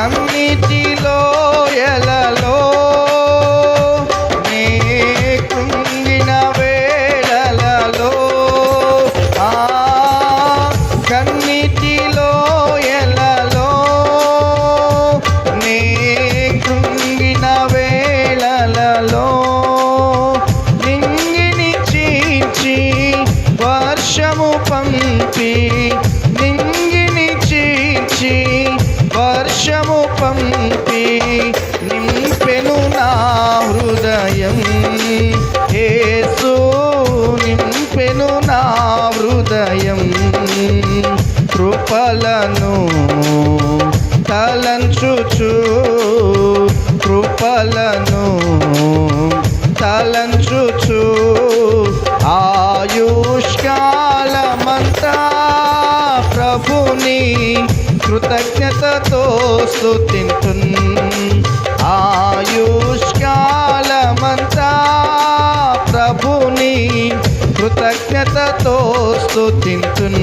కన్నీటిలో ఎలలో నే కృంగిన వేళలలో కన్నీటిలో ఎలలో నే కృంగిన వేళలలో నింగిని చీల్చి వర్షము పంపి నింగిని చీల్చి వర్షము పంపి నింపెను నా హృదయం యేసు నింపెను నా హృదయం కృపలను తలంచుచు కృపలను తలంచుచు ఆయుష్కాలమంతా ప్రభుని కృతజ్ఞతతో స్తుతింతున్ ఆయుష్కాలమంతా ప్రభుని కృతజ్ఞతతో స్తుతింతున్.